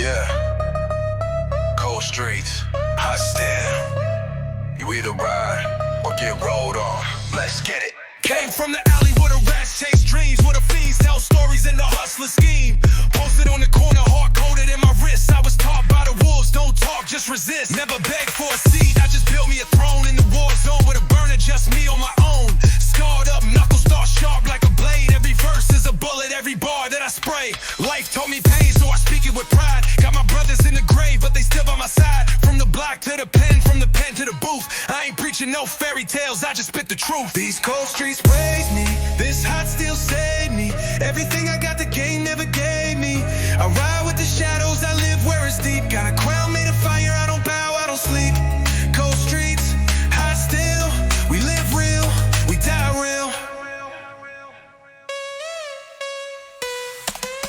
Yeah, cold streets, hot steel. You either ride or get rolled on. Let's get it. Came from the alley where the rats chase dreams, where the fiends tell stories in the hustler scheme. Posted on the corner, hard-coded in my wrist. I was taught by the wolves, don't talk, just resist. Never beg for a seat, I just built me a throne in the war zone with a burner, just me on my own. Scarred up, knuckles start sharp like a blade. Every verse is a bullet, every bar that I spray. Life taught me pain, so I speak it with pride. Got my brothers in the grave, but they still by my side. From the block to the pen, from the pen to the booth. I ain't preaching no fairy tales, I just spit the truth. These cold streets praise me, this hot still saved me. Everything I got the game never gave me. I ride with the shadows, I live where it's deep. Got a crown made of fire, I don't bow, I don't sleep. Cold streets, hot still. We live real, we die real.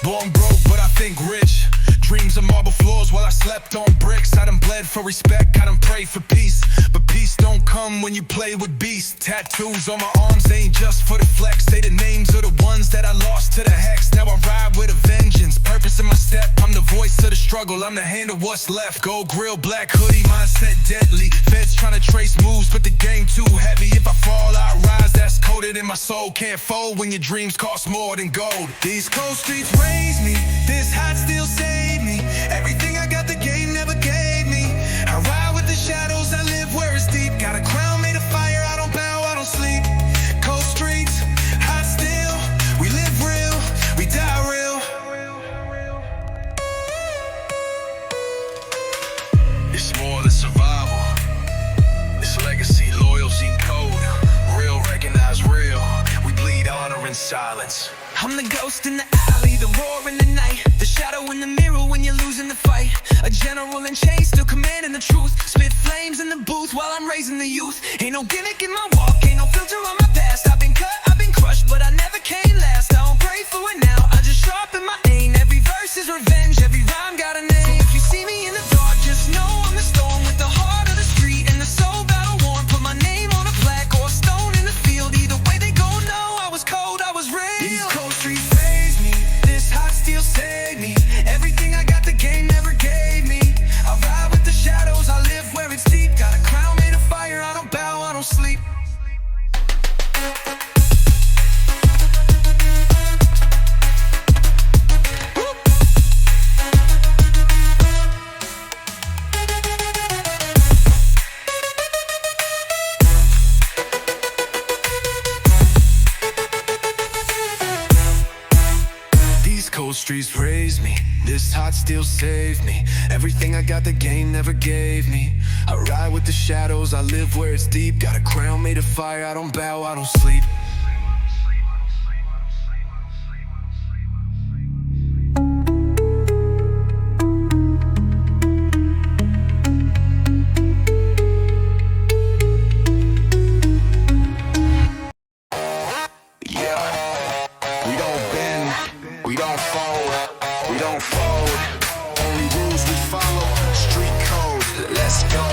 Born broke, but I think rich. Dreams of marble floors while I slept on bricks. I done bled for respect, I done prayed for peace. But peace don't come when you play with beasts. Tattoos on my arms, they ain't just for the flex. They the names of the ones that I lost to the hex. Now I ride with a vengeance, purpose in my step. I'm the voice of the struggle, I'm the hand of what's left. Gold grill, black hoodie, mindset deadly. Feds trying to trace moves, but the game too heavy. If I fall, I rise, that's coded in my soul. Can't fold when your dreams cost more than gold. These cold streets raise me, this hot still saves me. Everything I got the game never gave me. I ride with the shadows, I live where it's deep. Got a crown made of fire, I don't bow, I don't sleep. Cold streets, hot still. We live real, we die real. It's more than survival. It's legacy, loyalty, code. Real recognize real. We bleed honor in silence. I'm the ghost in the alley, the roar in the night, the shadow in the mirror when you're losing the fight. A general in chains, still commanding the truth. Spit flames in the booth while I'm raising the youth. Ain't no gimmick in my walk, ain't no filter on my past. I've been cut, I've been crushed, but I never came last. I don't pray for it now, I just sharpen my aim. Every verse is revenge, every rhyme got a name. If you see me in the dark, just know I'm the storm with the heart of the street and the soul battle worn. Put my name on a plaque or a stone in the field. Either way they go, know I was cold, I was real. These cold streets raise me, this hot steel saved me. Everything I got the game never gave me. I ride with the shadows, I live where it's deep. Got a crown made of fire, I don't bow, I don't sleep. Cold streets raised me, this hot steel saved me. Everything I got the game never gave me. I ride with the shadows, I live where it's deep. Got a crown made of fire, I don't bow, I don't sleep. We don't fold, we don't fold. Only rules we follow, street code, let's go.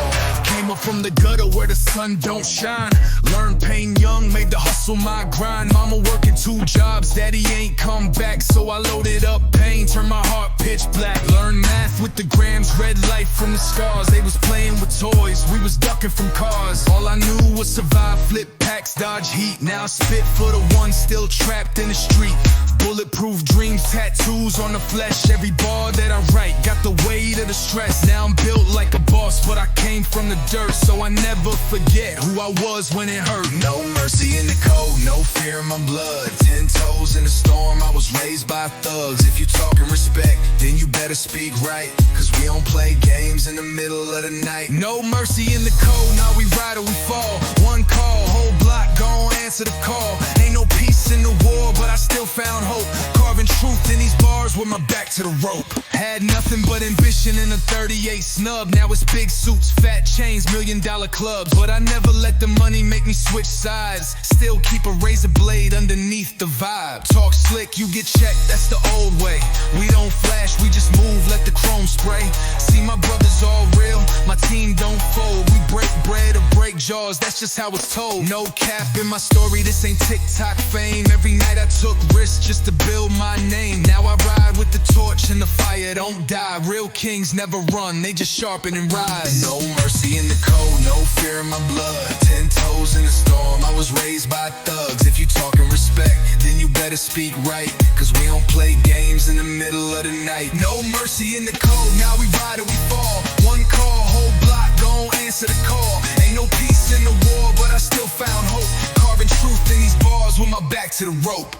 Came up from the gutter where the sun don't shine. Learned pain young, made the hustle my grind. Mama working 2 jobs, daddy ain't come back. So I loaded up pain, turned my heart pitch black. Learned math with the grams, red light from the scars. They was playing with toys, we was ducking from cars. All I knew was survive, flip packs, dodge heat. Now I spit for the ones still trapped in the street. Bulletproof dreams, tattoos on the flesh. Every bar that I write got the weight of the stress. Now I'm built like a boss, but I came from the dirt, so I never forget who I was when it hurt. No mercy in the code, no fear in my blood. 10 toes in the storm, I was raised by thugs. If you talking respect, then you better speak right, cause we don't play games in the middle of the night. No mercy in the code, now we ride or we fall. One call, whole block gon' answer the call. Ain't no peace in the war, but I still found hope. Carving truth in these bars with my back to the rope. Had nothing but ambition in a 38 snub. Now it's big suits, fat chains, $1 million clubs. But I never let the money make me switch sides. Still keep a razor blade underneath the vibe. Talk slick, you get checked, that's the old way. We don't flash, we just move, let the chrome spray. See, my brothers all real, my team don't fold. We break bread or break jaws. stars, that's just how it's told. No cap in my story, this ain't TikTok fame. Every night I took risks just to build my name. Now I ride with the torch and the fire don't die. Real kings never run, they just sharpen and rise. No mercy in the cold, no fear in my blood. 10 toes in the storm, I was raised by thugs. If you talking respect, then you better speak right, cause we don't play games in the middle of the night. No mercy in the cold, now we ride or we fall. One call, whole block gon' answer the call. Ain't no peace in the war, but I still found hope. Carving truth in these bars with my back to the rope.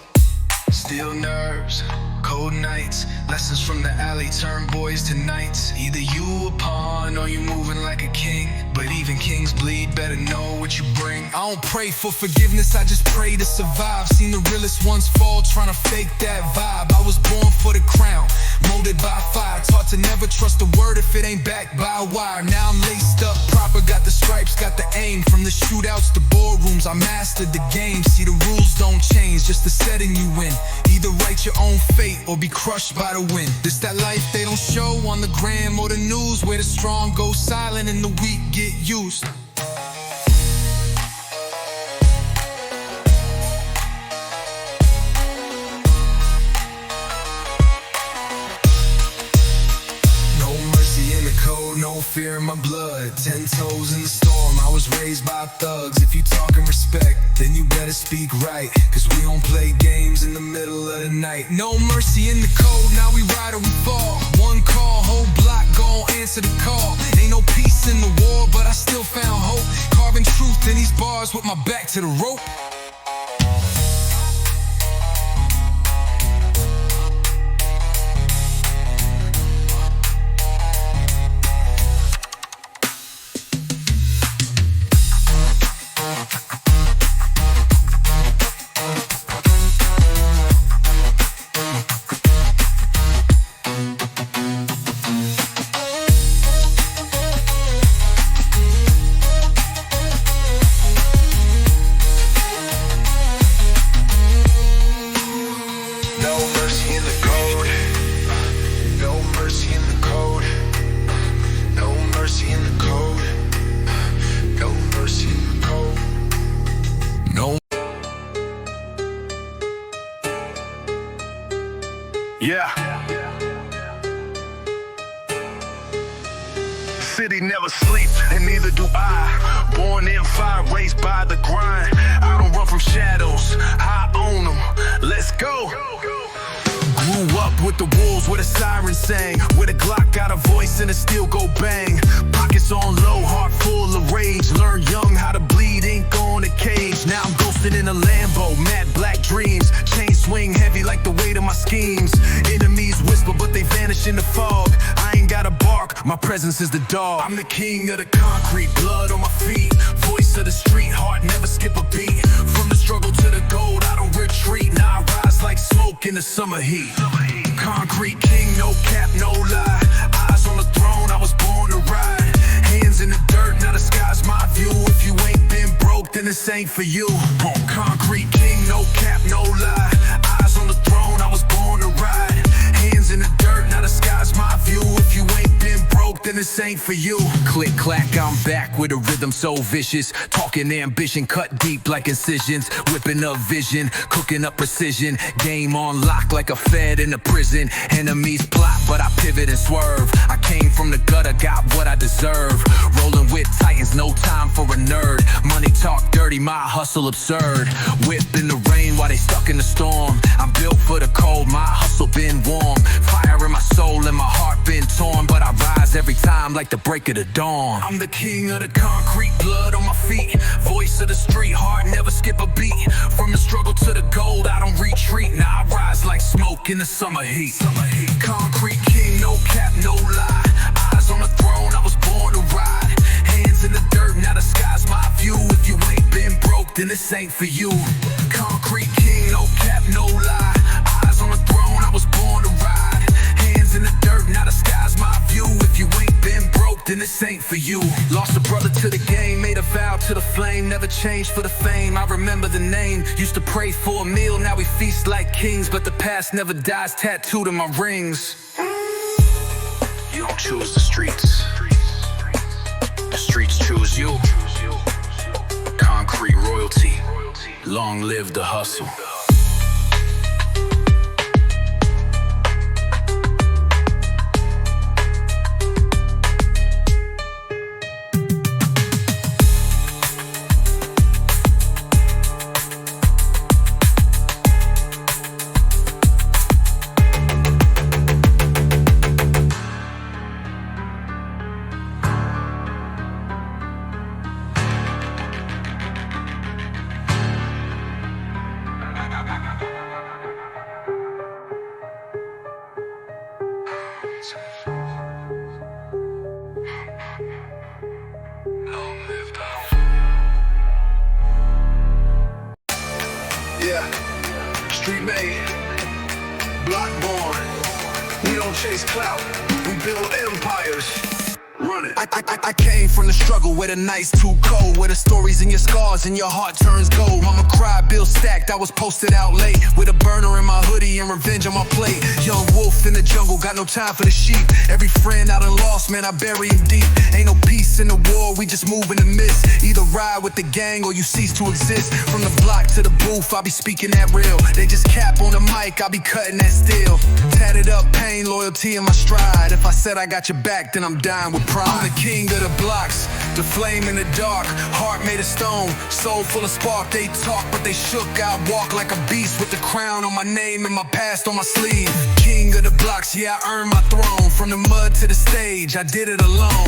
Steel nerves, cold nights, lessons from the alley turn boys to knights. Either you a pawn or you moving like a king, but even kings bleed, better know what you bring. I don't pray for forgiveness, I just pray to survive. Seen the realest ones fall, trying to fake that vibe. I was born for the crown, molded by fire, taught to never trust a word if it ain't backed by a wire. Now I'm laced up proper, got the stripes, got the aim. From the shootouts to boardrooms, I mastered the game. See, the rules don't change, just the setting you in. Either write your own fate or be crushed by the wind. This that life they don't show on the gram or the news, where the strong go silent and the weak get used. No fear in my blood, 10 toes in the storm, I was raised by thugs. If you talking respect, then you better speak right, cause we don't play games in the middle of the night. No mercy in the cold, now we ride or we fall. One call, whole block gon' answer the call. Ain't no peace in the war, but I still found hope. Carving truth in these bars with my back to the rope. Yeah. City never sleeps, and neither do I. Born in fire, raised by the grind. I don't run from shadows, I own them. Let's go. Grew up with the wolves, where the sirens sang, where the Glock got a voice and it still go bang. Pockets on low, heart full of rage. Learn young how to bleed, ink on a cage. Now I'm ghosting in a Lambo, mad black dreams. Chain swing heavy like the weight of my schemes. Enemies whisper, but they vanish in the fog. I ain't gotta bark, my presence is the dog. I'm the king of the concrete, blood on my feet. Voice of the street, heart never skip a beat. From the struggle to the gold, I don't retreat. Now I rise like smoke in the summer heat. Concrete king, no cap, no lie. Eyes on the throne, I was born to ride. Hands in the dirt, now the sky's my view. If you ain't been broke, then this ain't for you. Concrete king, no cap, no lie. Eyes on the throne, I was born to ride. Hands in the dirt, now the sky's my view. If you ain't been broke, then this ain't for you. Click, clack, I'm back with a rhythm so vicious. Talking ambition, cut deep like incisions. Whipping up vision, cooking up precision. Game on lock like a fed in a prison. Enemies plot, but I pivot and swerve. I came from the gutter, got what I deserve. Rolling with titans, no time for a nerd. Money talk dirty, my hustle absurd. Whip in the rain while they stuck in the storm. I'm built for the cold, my hustle been warm. Fire in my soul and my heart been torn, but I rise every time like the break of the dawn. I'm the king of the concrete, blood on my feet. Voice of the street, heart never skip a beat. From the struggle to the gold, I don't retreat. Now I rise like smoke in the summer heat. Concrete king, no cap, no lie. Eyes on the throne, I was born to ride. Hands in the dirt, now the sky's my view. If you ain't been broke, then this ain't for you. Concrete king, no cap, no lie. Eyes on the throne, I was born to ride. Hands in the dirt, now the sky's my view. If you ain't been broke, then this ain't for you. Lost a brother to the game, made a vow to the flame. Never changed for the fame, I remember the name. Used to pray for a meal, now we feast like kings. But the past never dies, tattooed in my rings. You don't choose the streets, the streets choose you. Concrete royalty. Long live the hustle. Yeah, street made, block born. We don't chase clout, we build empires. Run it. I came from the struggle where the night's too cold, where the stories and your scars and your heart turns gold. Mama cried, bills stacked, I was posted out late with a burner in my hoodie and revenge on my plate. Young wolf in the jungle, got no time for the sheep. Every friend I done lost, man, I bury him deep. Ain't no peace in the war, we just move in the mist. Either ride with the gang or you cease to exist. From the block to the booth, I be speaking that real. They just cap on the mic, I be cutting that steel. Tatted up pain, loyalty in my stride. If I said I got your back, then I'm dying with pride. I'm the king of the blocks, the flame in the dark. Heart made of stone, soul full of spark. They talk, but they shook. I walk like a beast with the crown on my name and my past on my sleeve. King of the blocks, yeah, I earned my throne. From the mud to the stage, I did it alone.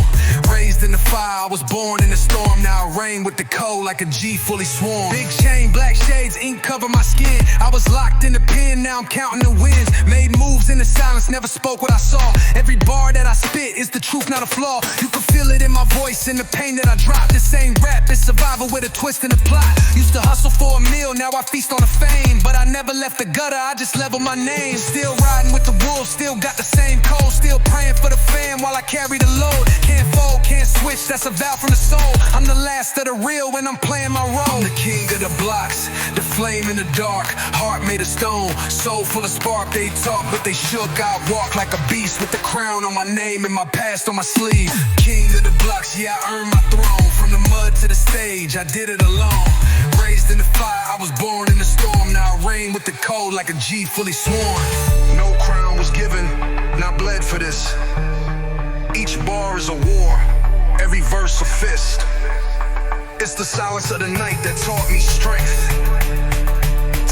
Raised in the fire, I was born in the storm. Now I reign with the cold like a G fully swarm. Big chain, black shades, ink cover my skin. I was locked in the pen, now I'm counting the wins. Made moves in the silence, never spoke what I saw. Every bar that I spit is the truth, not a flaw. You can feel it in my voice and the pain that I drop. This ain't rap, it's survival with a twist in the plot. Used to hustle for a meal, now I feast on the fame. But I never left the gutter, I just leveled my name. Still riding with the wolves, still got the same code. Still praying for the fam while I carry the load. Can't fold, can't switch, that's a vow from the soul. I'm the last of the real when I'm playing my role. I'm the king of the blocks, the flame in the dark. Heart made of stone, soul full of spark. They talk, but they shook. I walk like a beast with the crown on my name and my past on my sleeve. King of the blocks, yeah, I earned my throne. From the mud to the stage, I did it alone. Raised in the fire, I was born in the storm. Now I reign with the cold like a G fully sworn. No crown was given, not bled for this. Each bar is a war, every verse a fist. It's the silence of the night that taught me strength.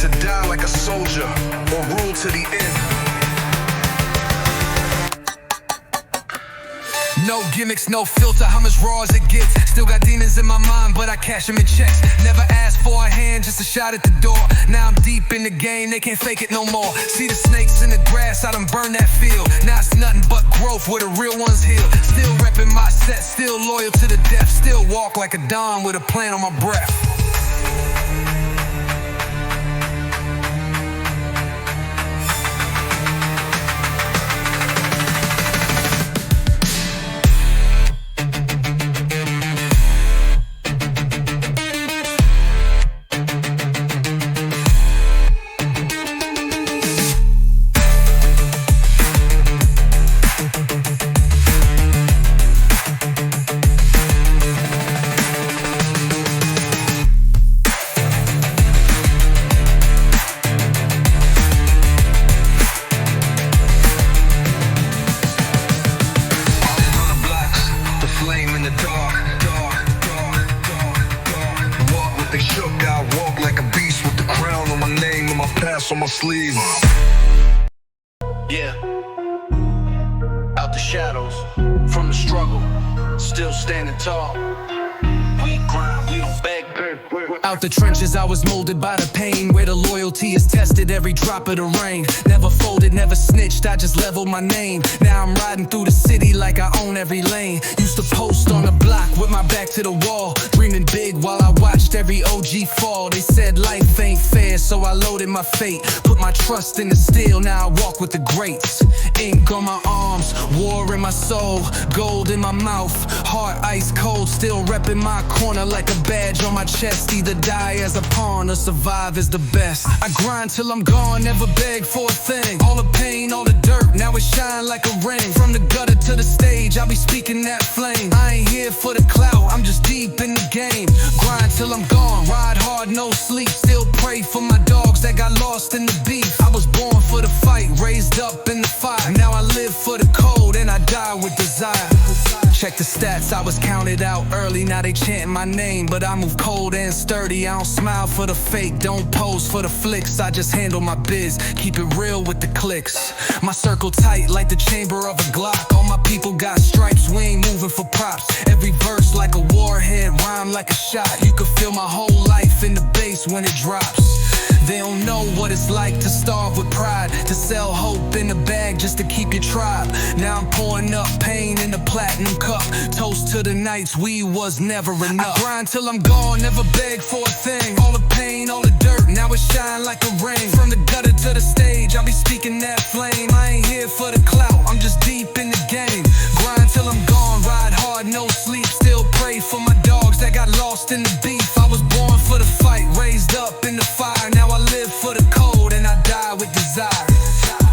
To die like a soldier or rule to the end. No gimmicks, no filter, I'm as raw as it gets. Still got demons in my mind, but I cash them in checks. Never asked for a hand, just a shot at the door. Now I'm deep in the game, they can't fake it no more. See the snakes in the grass, I done burned that field. Now it's nothing but growth where the real ones heal. Still repping my set, still loyal to the death. Still walk like a don with a plan on my breath. On my sleeve. Yeah. Out the shadows, from the struggle, still standing tall. We grind, we don't beg. Out the trenches, I was molded by the pain, where the loyalty is tested every drop of the rain. Never folded, never snitched, I just leveled my name. Now I'm riding through the city like I own every lane. Used to post on the block with my back to the wall, dreaming big while I watched every OG fall. They said life ain't fair, so I loaded my fate. Put my trust in the steel, now I walk with the greats. Ink on my arms, war in my soul, gold in my mouth, heart ice cold. Still repping my corner like a badge on my chest. Either die as a pawn or survive as the best. I grind till I'm gone, never beg for a thing. All the pain, all the dirt, now it shine like a ring. From the gutter to to the stage, I'll be speaking that flame. I ain't here for the clout, I'm just deep in the game. Grind till I'm gone, ride hard, no sleep. Still pray for my dogs that got lost in the beef. I was born for the fight, raised up in the fire. Now I live for the code and I die with desire. Check the stats, I was counted out early. Now they chant my name, but I move cold and sturdy. I don't smile for the fake, don't pose for the flicks. I just handle my biz, keep it real with the clicks. My circle tight like the chamber of a Glock. All my people got stripes, we ain't moving for props. Every verse like a warhead, rhyme like a shot. You can feel my whole life in the bass when it drops. They don't know what it's like to starve with pride, to sell hope in a bag just to keep your tribe. Now I'm pouring up pain in a platinum cup. Toast to the nights we was never enough. I grind till I'm gone, never beg for a thing. All the pain, all the dirt, now it shine like a rain. From the gutter to the stage, I'll be speaking that flame. I ain't here for the clout, I'm just deep in the game. Grind till I'm gone, ride hard, no sleep. Still pray for my dogs that got lost in the beef. I was born for the fight, raised up in the fire. Now I live for the code and I die with desire.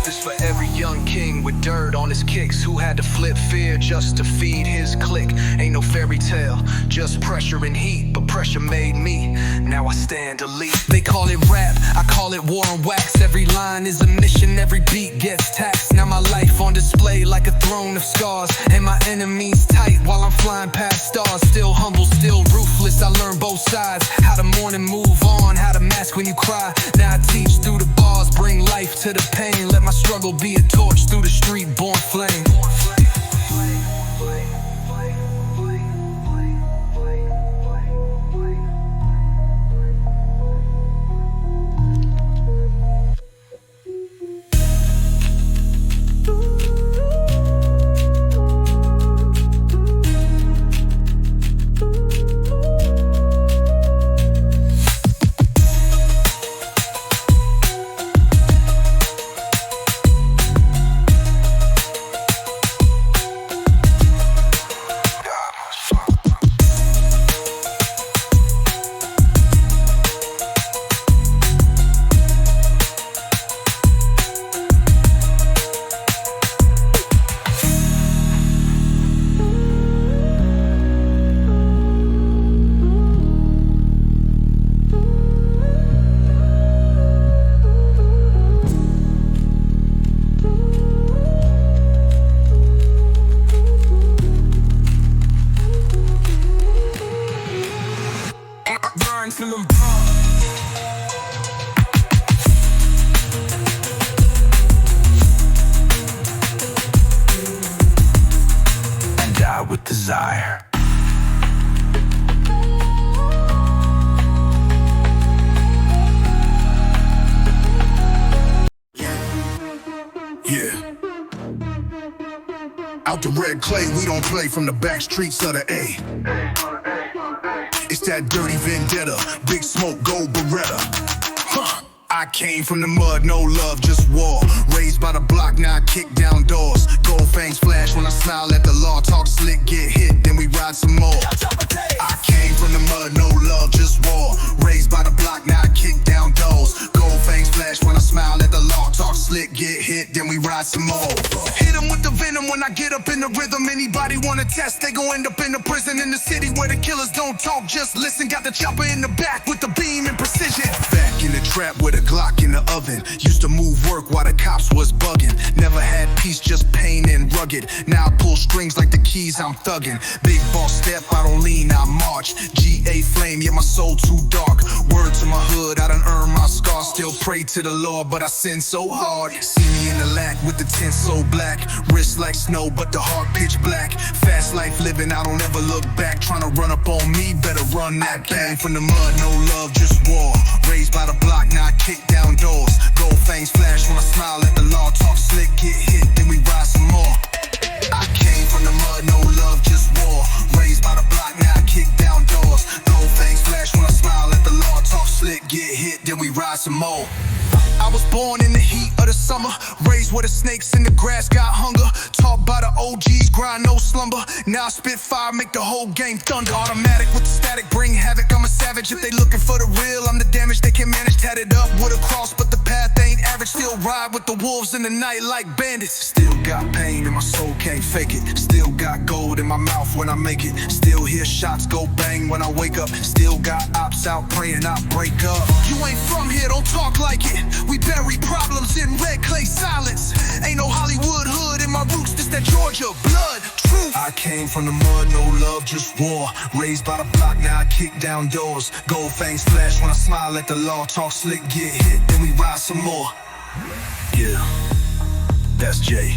This for every young king with dirt on his kicks, who had to flip fear just to feed his clique. Ain't no fairy tale, just pressure and heat, but pressure made me, now I stand elite. They call it rap, I call it war and wax. Every line is a mission, every beat gets taxed. Now my life on display like a throne of scars, and my enemies tight while I'm flying past stars. Still humble, still ruthless, I learn both sides. How to mourn and move on, how to mask when you cry. Now I teach through the bars, bring life to the pain. Let my struggle be a torch through the street, born flame. Till I'm and die with desire. Yeah. Out the red clay, we don't play from the back streets of the A. It's that dirty vendetta, big smoke, gold Beretta. I came from the mud, no love, just war. Raised by the block, now I kick down doors. Gold fangs flash when I smile at the law. Talk slick, get hit, then we ride some more. I came from the mud, no love, just war. Raised by the block, now I kick down doors. Gold fangs flash when I smile at the law. Talk slick, get hit, then we ride some more. Hit 'em with the venom when I get up in the rhythm. Anybody wanna test, they gon' end up in the prison. In the city where the killers don't talk, just listen. Got the chopper in the back with the beam and precision. Back in the trap with a Glock in the oven. Used to move work while the cops was bugging. Never had peace, just pain and rugged. Now I pull strings like the keys, I'm thugging. Big boss step, I don't lean, I march. GA flame, yeah, my soul too dark. Word to my hood, I done earned my scar. Still pray to the Lord, but I sin so hard. See me in the lack with the tint so black. Wrist like snow, but the heart pitch black. Fast life living, I don't ever look back. Tryna run up on me, better run that back. From the mud, no love, just war. Raised by the block, now I kick down doors. Gold fangs flash when I smile at the law. Talk slick, get hit, then we ride some more. I came from the mud, no love, just war. Raised by the block, now I kick down doors. Gold fangs flash when I smile at the law. Talk slick, get hit, then we ride some more. I was born in the heat of the summer, raised where the snakes in the grass got hunger. Taught by the OGs, grind no slumber. Now I spit fire, make the whole game thunder. Automatic with the static, bring havoc, I'm a savage. If they looking for the real, I'm the damage they can manage. Tatted up with a cross, but the path ain't average. purge, still ride with the wolves in the night like bandits. Still got pain and my soul can't fake it. Still got gold in my mouth when I make it. Still hear shots go bang when I wake up. Still got ops out praying I break up. You ain't from here, don't talk like it. We bury problems in red clay silence. Ain't no Hollywood hood in my roots, this that Georgia blood, truth. I came from the mud, no love, just war. Raised by the block, now I kick down doors. Gold fangs flash when I smile at the law. Talk slick, get hit, then we ride some more. Yeah, that's Jay.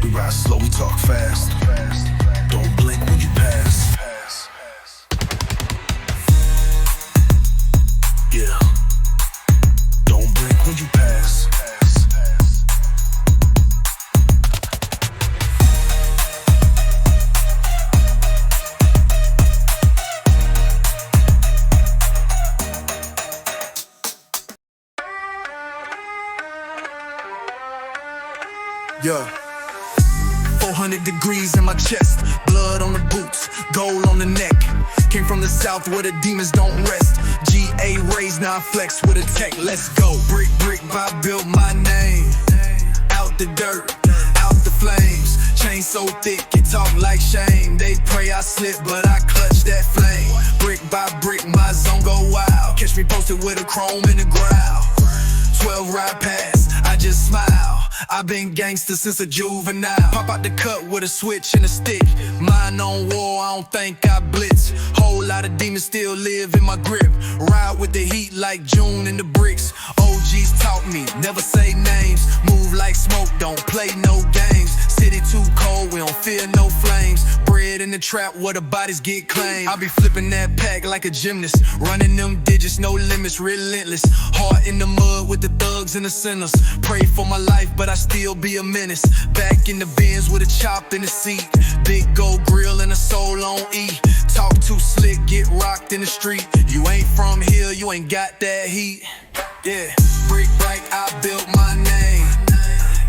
We ride slow, we talk fast. Don't blink when you pass. Yeah, don't blink when you pass. Yeah. 400 degrees in my chest, blood on the boots, gold on the neck. Came from the south where the demons don't rest. GA raised, now I flex with a tech. Let's go. Brick, by built my name. Out the dirt, out the flames. Chain so thick, it talk like shame. They pray I slip, but I clutch that flame. Brick by brick, my zone go wild. Catch me posted with a chrome in the ground. 12 ride past, I just smile. I've been gangster since a juvenile. Pop out the cut with a switch and a stick. Mind on war, I don't think I blitz. Whole lot of demons still live in my grip. Ride with the heat like June in the bricks. OGs taught me, never say names. Move like smoke, don't play no games. City too cold, we don't fear no flames. Bread in the trap where the bodies get claimed. I be flipping that pack like a gymnast. Running them digits, no limits, relentless. Heart in the mud with the thugs and the sinners. Pray for my life, but I still be a menace. Back in the Benz with a chop in the seat. Big gold grill and a soul on E. Talk too slick, get rocked in the street. You ain't from here, you ain't got that heat. Yeah, brick bright, I built my name.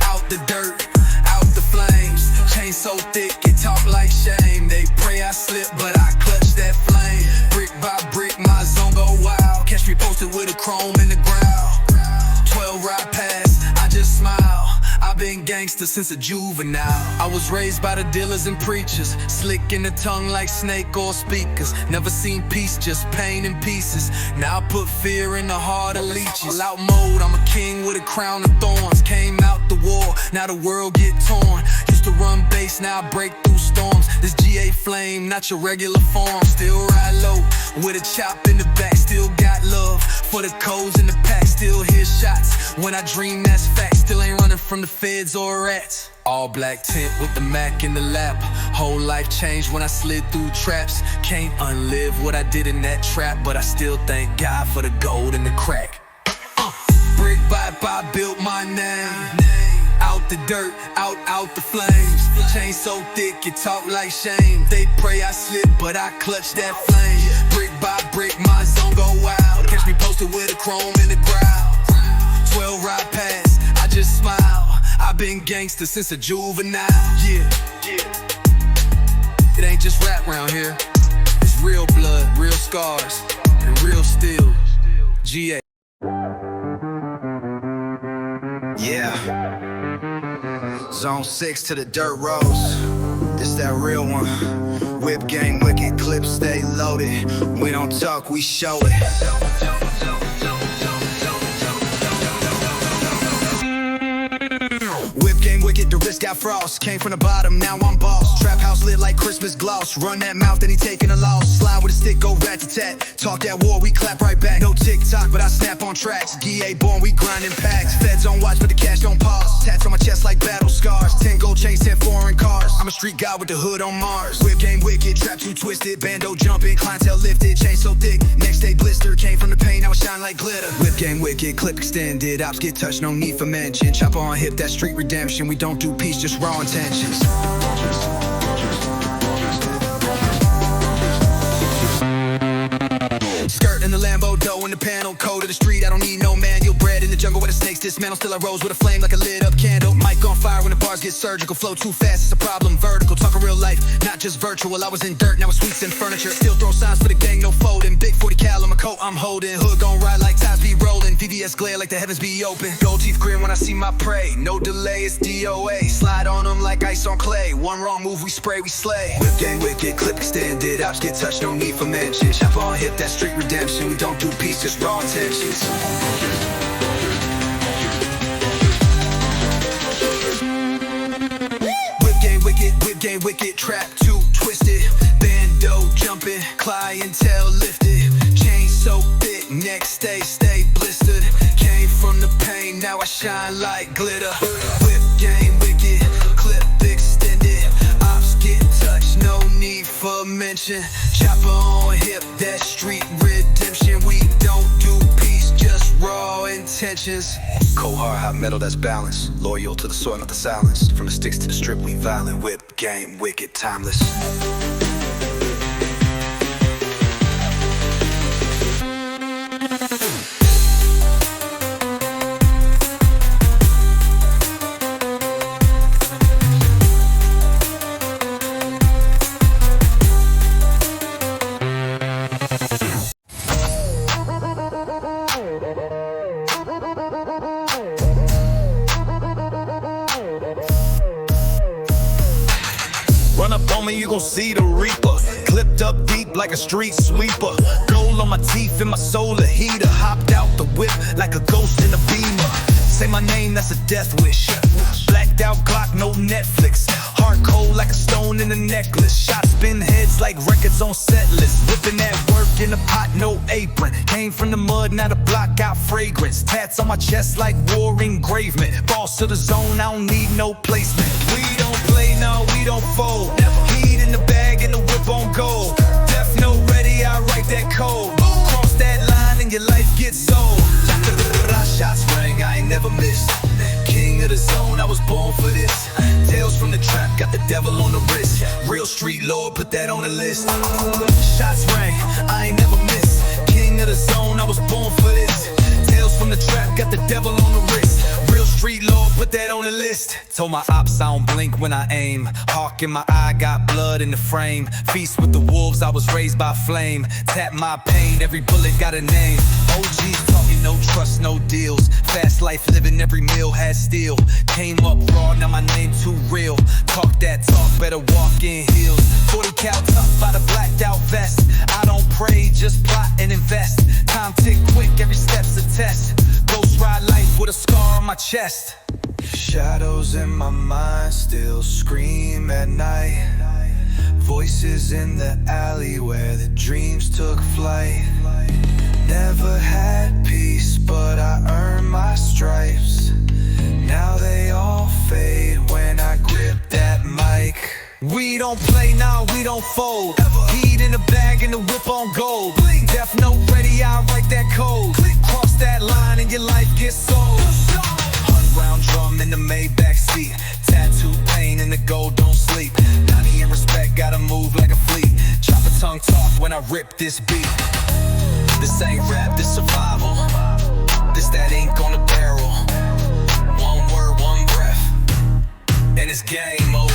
Out the dirt, out the flames. Chain so thick, it talk like shame. They pray I slip, but I clutch that flame. Brick by brick, my zone go wild. Catch me posted with a chrome in the ground. 12 ride past, I just smile. I've been gangster since a juvenile. I was raised by the dealers and preachers. Slick in the tongue like snake or speakers. Never seen peace, just pain in pieces. Now I put fear in the heart of leeches. Out mode, I'm a king with a crown of thorns. Came out the war, now the world get torn. Used to run base, now I break through storms. This GA flame, not your regular form. Still ride low, with a chop in the back. Still got love for the codes in the pack. Still hear shots, when I dream that's fact. Still ain't running from the feds or rats. All black tint with the Mac in the lap. Whole life changed when I slid through traps. Can't unlive what I did in that trap, but I still thank God for the gold and the crack. Brick by built my name. Out the dirt, out the flames. Chain so thick, it talk like shame. They pray I slip, but I clutch that flame. Brick by brick, my zone go wild. Catch me posted with a chrome in the ground. 12 ride past, I just smile. I've been gangster since a juvenile. Yeah. It ain't just rap round here. It's real blood, real scars, and real steel. GA. Yeah. Zone 6 to the dirt roads. This that real one. Whip game, wicked clips stay loaded. We don't talk, we show it. Whip game wicked, the wrist got frost. Came from the bottom, now I'm boss. Trap house lit like Christmas gloss. Run that mouth, then he taking a loss. Slide with a stick, go rat-to-tat. Talk that war, we clap right back. No TikTok, but I snap on tracks. GA born, we grinding packs. Feds on watch, but the cash don't pause. Tats on my chest like battle scars. 10 gold chains, 10 foreign cars. I'm a street guy with the hood on Mars. Whip game wicked, trap too twisted. Bando jumping, clientele lifted. Chain so thick, next day blister. Came from the pain, now it shine like glitter. Whip game wicked, clip extended. Ops get touched, no need for mention. Chopper on hip, that street redemption. We don't do peace, just raw intentions. Skirt in the Lambo dough in the panel. Code of the street, I don't need no manual. Bred in the jungle where the snakes dismantle. Still I rose with a flame like a lit up candle. Mic on fire when the bars get surgical. Flow too fast, it's a problem. Vertical, talk of real life, not just virtual. I was in dirt, now it's sweets and furniture. Still throw signs for the gang, no folding. Big 40 cal on my coat, I'm holding. Hood gon' ride like ties be rolling. VVS glare like the heavens be open. Gold teeth grin when I see my prey. No delay, it's DOA. Slide on them like ice on clay. One wrong move, we spray, we slay. Whip gang wicked, clip extended. Ops get touched, no need for mention. Chop on hip, that street redemption. We don't do peace, just raw intentions. Whip game wicked, trap too twisted. Bando jumping, clientele lifted. Chain so thick, neck stay blistered. Came from the pain, now I shine like glitter. Whip game wicked, clip extended. Ops get touched, no need for mention. Chopper on hip, that street redemption. We don't do peace, just raw intentions. Cold hard, hot metal that's balanced. Loyal to the soil, not the silence. From the sticks to the strip, we violent. Whip game wicked, timeless. Run up on me, you gon' see the reaper. Clipped up deep like a street sweeper. Gold on my teeth and my soul a heater. Hopped out the whip like a ghost in a beamer. Say my name, that's a death wish. Blacked out Glock, no Netflix. Heart cold like a stone in a necklace. Shots spin heads like records on set list. Whipping that work in a pot, no apron. Came from the mud, now the block got fragrance. Tats on my chest like war engravement. Boss to the zone, I don't need no placement. We don't play, no, we don't fold. Heat in the bag and the whip on gold. Death note ready, I write that code. Cross that line and your life gets sold. Shots rang, I ain't never missed. King of the zone, I was born for this. Tales from the trap, got the devil on the wrist. Real street lord, put that on the list. Shots rang, I ain't never missed. King of the zone, I was born for this. Tales from the trap, got the devil on the wrist. Real street lord, put that on the list. Told my ops I don't blink when I aim. Hawk in my eye, got blood in the frame. Feast with the wolves, I was raised by flame. Tap my pain, every bullet got a name. OGs taught me no trust, no deals. Fast life living, every meal had steel. Came up raw, now my name too real. Talk that talk, better walk in heels. 40 cal tough by the blacked out vest. I don't pray, just plot and invest. Time tick quick, every step's a test. Ghost ride life with a scar on my chest. Shadows in my mind still scream at night. Voices in the alley where the dreams took flight. Never had peace, but I earned my stripes. Now they all fade when I grip that mic. We don't play, nah, we don't fold. Heat in the bag and the whip on gold. Death note ready, I write that code. Cross that line and your life gets sold. 100-round drum in the Maybach seat. Tattoo pain and the gold don't sleep. 90 in respect, gotta move like a fleet. Chop a tongue talk when I rip this beat. This ain't rap, this survival. This that ink on the barrel. One word, one breath, and it's game over.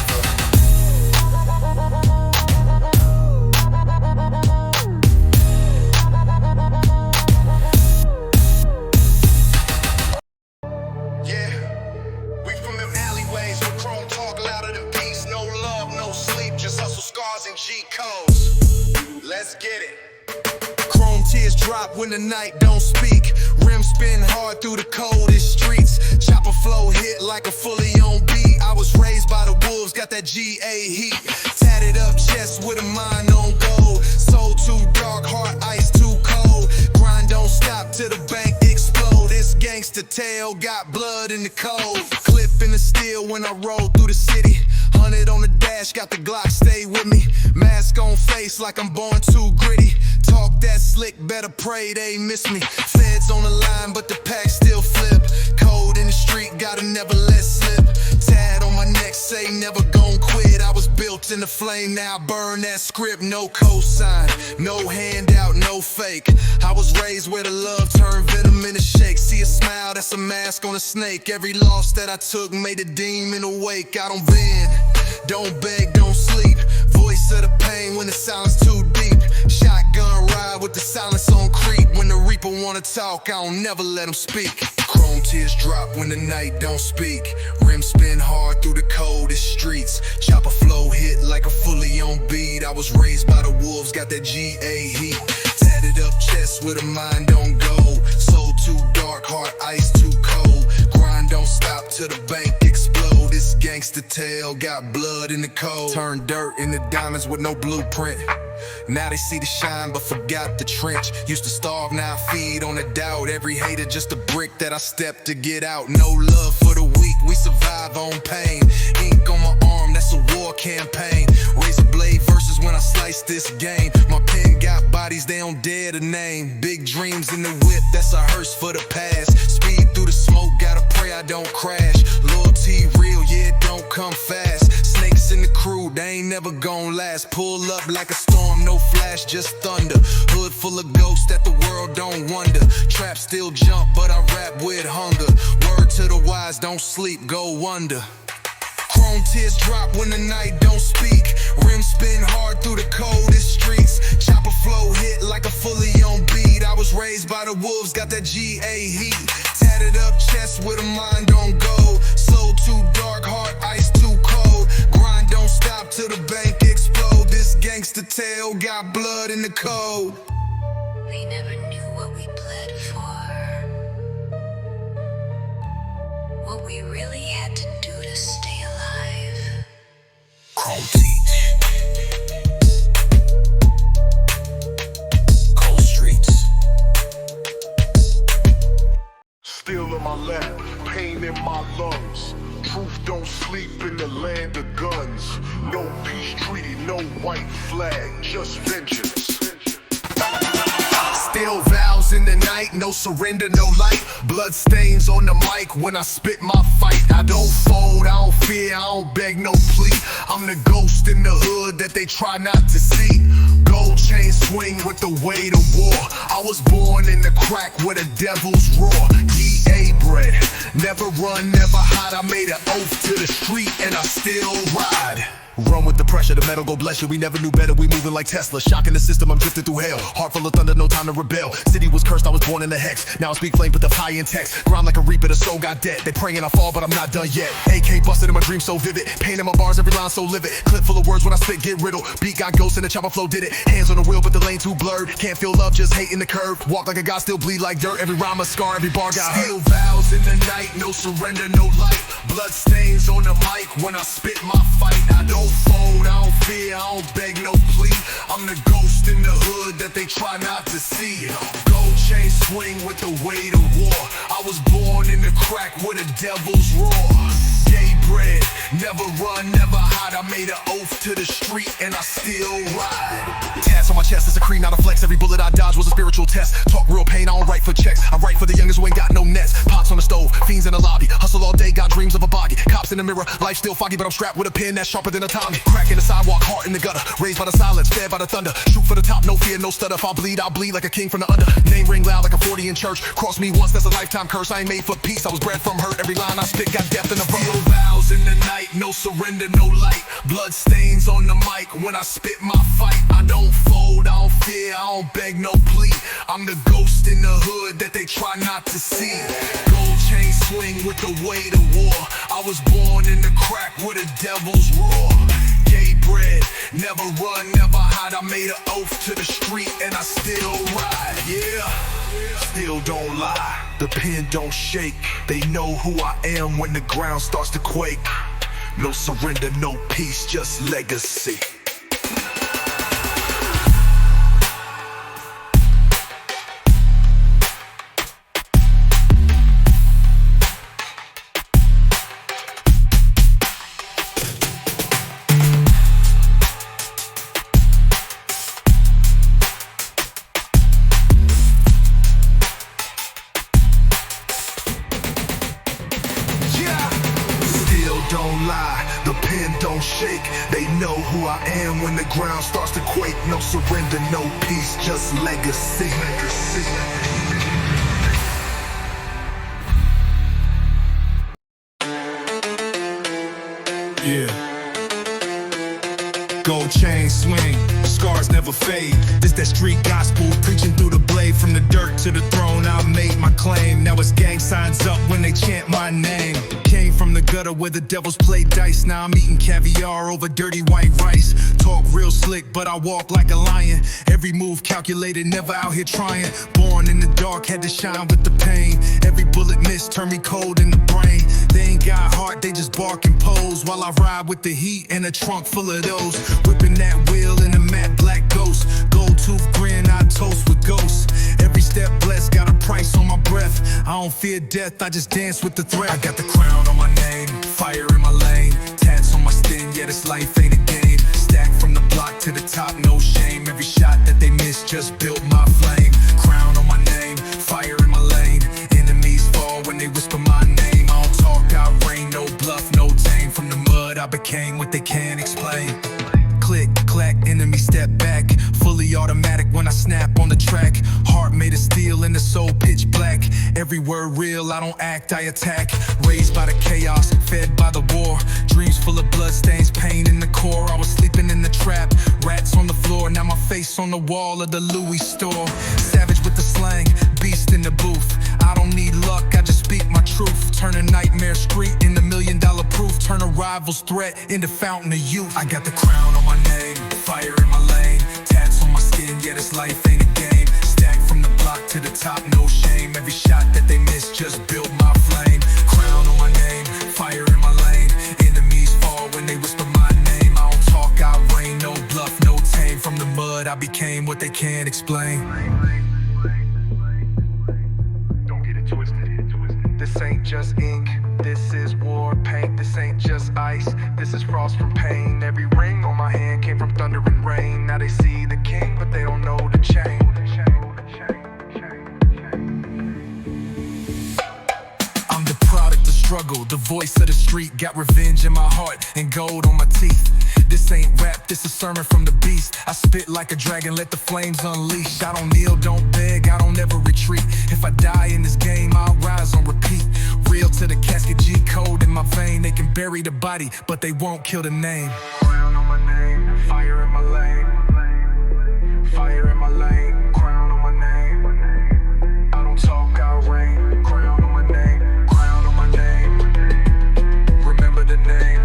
Yeah, we from them alleyways where chrome talk louder than peace. No love, no sleep, just hustle scars and G codes. Let's get it. Chrome tears drop when the night don't speak. Rim spin hard through the coldest streets. Chopper flow hit like a fully on beat. I was raised by the wolves, got that GA heat. Tatted up chest with a mind on gold. Soul too dark, heart ice too cold. Grind don't stop till the bank explode. This gangster tail got blood in the cold. Clip in the steel when I roll through the city. 100 on the dash. cash, got the Glock, stay with me. Mask on face like I'm born too gritty. Talk that slick, better pray they miss me. Feds on the line, but the pack still flip. Code in the street, gotta never let slip. Tad on my neck, say never gon' quit. I was built in the flame, now I burn that script. No cosign, no handout, no fake. I was raised where the love turned venom in a shake. See a smile, that's a mask on a snake. Every loss that I took made a demon awake. I don't bend, don't beg, don't sleep. Voice of the pain when the silence too deep. Shotgun ride with the silence on creep. When the reaper wanna talk, I don't never let him speak. Chrome tears drop when the night don't speak. Rim spin hard through the coldest streets. Chopper flow hit like a fully on beat. I was raised by the wolves, got that GA heat. Tatted up chest with a mind on gold. Soul too dark, heart ice too cold. Grind don't stop till the bank explode. This gangster tale got blood in the cold. Turn dirt into diamonds with no blueprint. Now they see the shine but forgot the trench. Used to starve, now I feed on the doubt. Every hater just a brick that I step to get out. No love for the weak, we survive on pain. Ink on my arm, that's a war campaign. Razor blade versus when I slice this game. My pen got bodies they don't dare to name. Big dreams in the whip, that's a hearse for the past. Speed through the smoke, gotta pray I don't crash. Loyalty real, yeah, it don't come fast. Snakes in the crew, they ain't never gon' last. Pull up like a storm, no flash, just thunder. Hood full of ghosts that the world don't wonder. Trap still jump, but I rap with hunger. Word to the wise, don't sleep, go wonder. Chrome tears drop when the night don't speak. Rim spin hard through the coldest streets. Chopper flow hit like a fully on beat. I was raised by the wolves, got that GA heat. Tatted up chest with a mind on gold. Soul too dark, heart ice too cold. Grind don't stop till the bank explode. This gangster tale got blood in the code. We never knew what we bled for. What we really had to do to stay alive. Chrome teeth. Cold streets. Steel in my lap, pain in my lungs. Truth don't sleep in the land of guns. No peace treaty, no white flag, just vengeance. Still vows in the night, no surrender, no light. Blood stains on the mic when I spit my fight. I don't fold, I don't fear, I don't beg no plea. I'm the ghost in the hood that they try not to see. Gold chain swing with the weight of war. I was born in the crack where the devil's roar. EA bread, never run, never hide. I made an oath to the street and I still ride. Run with the pressure, the metal go bless you. We never knew better, we moving like Tesla. Shocking the system, I'm drifting through hell. Heart full of thunder, no time to rebel. City was cursed, I was born in the hex. Now I speak flame, put the fire in text. Grind like a reaper, the soul got dead. They praying I fall, but I'm not done yet. AK busted in my dreams so vivid. Pain in my bars, every line so livid. Clip full of words when I spit, get riddled. Beat got ghosts and the chopper flow did it. Hands on the wheel, but the lane too blurred. Can't feel love, just hating the curve. Walk like a god, still bleed like dirt. Every rhyme a scar, every bar got hurt. Steel vows in the night, no surrender, no light. Blood stains on the mic when I spit my fight. I don't fold, I don't fear, I don't beg no plea. I'm the ghost in the hood that they try not to see. Gold chain swing with the weight of war. I was born in the crack with a devil's roar. Gay bread, never run, never hide. I made an oath to the street and I still ride. Tats on my chest, it's a cream, not a flex. Every bullet I dodge was a spiritual test. Talk real pain, I don't write for checks. I write for the youngest who ain't got no nets. Pots on the stove, fiends in the lobby. Hustle all day, got dreams of a body. Cops in the mirror, life still foggy, but I'm strapped with a pen that's sharper than a Tommy. Crack in the sidewalk, heart in the gutter. Raised by the silence, fed by the thunder. Shoot for the top, no fear, no stutter. If I bleed, I'll bleed like a king from the under. Name ring loud like a 40 in church. Cross me once, that's a lifetime curse. I ain't made for peace, I was bred from hurt. Every line I spit got depth in the verse. Steel vows in the night, no surrender, no light. Blood stains on the mic when I spit my fight. I don't fold, I don't fear, I don't beg no plea. I'm the ghost in the hood that they try not to see. Gold chain swing with the weight of war. I was born in the crack with a devil's roar. Gay bread, never run, never hide. I made an oath to the street and I still ride, yeah. Still don't lie, the pen don't shake. They know who I am when the ground starts to quake. No surrender, no peace, just legacy. shake. They know who I am when the ground starts to quake. No surrender, no peace, just legacy. Yeah. Gold chain swing, scars never fade. This that street gospel, preaching through the blade. From the dirt to the throne, I made my claim. Now it's gang signs up when they chant my name. Came from the gutter where the devils play dice. Now I'm eating caviar over dirty white rice. Talk real slick, but I walk like a lion. Every move calculated, never out here trying. Born in the dark, had to shine with the pain. Every bullet missed, turned me cold in the brain. They ain't got heart, they just bark and pose. While I ride with the heat and a trunk full of those. Whipping that wheel in a matte black ghost. Gold tooth grin, I toast with ghosts. Every step blessed, got a price on my breath. I don't fear death, I just dance with the threat. I got the crown on my name, fire in my lane. Tats on my skin, yeah, this life ain't a game. Stack from the block to the top, no shame. Every shot that they miss just built my flame. Crown on my name, fire in my lane. Enemies fall when they whisper my name. I don't talk, I rain, no bluff, no tame. From the mud, I became what they can't explain. Click, clack, enemy step back. Fully automatic when I snap on the track. Heart made of steel and the soul pitch black. Every word real, I don't act, I attack. Raised by the chaos, fed by the war. Dreams full of bloodstains, pain in the core. I was sleeping in the trap, rats on the floor. Now my face on the wall of the Louis store. Savage with the slang, beast in the booth. I don't need luck, I just speak my truth. Turn a nightmare street into $1 million proof. Turn a rival's threat into fountain of youth. I got the crown on my name, fire in my lane. Tats on my skin, yeah, this life ain't a game. Stack from the block to the top, no shame. Every shot that they miss just built my flame. Crown on my name, fire in my lane. Enemies fall when they whisper my name. I don't talk, I rain, no bluff, no tame. From the mud, I became what they can't explain. Don't get it twisted. This ain't just ink, this is war paint. This ain't just ice, this is frost from pain. Every ring on my hand came from thunder and rain. Now they see the king, but they don't know the chain. I'm the product of struggle, the voice of the street. Got revenge in my heart and gold on my teeth. This ain't rap, this a sermon from the beast. I spit like a dragon, let the flames unleash. I don't kneel, don't beg, I don't ever retreat. If I die in this game, I'll rise on repeat. Real to the casket, G code in my vein. They can bury the body, but they won't kill the name. Crown on my name, fire in my lane. Fire in my lane, crown on my name. I don't talk, I rain. Crown on my name, crown on my name. Remember the name.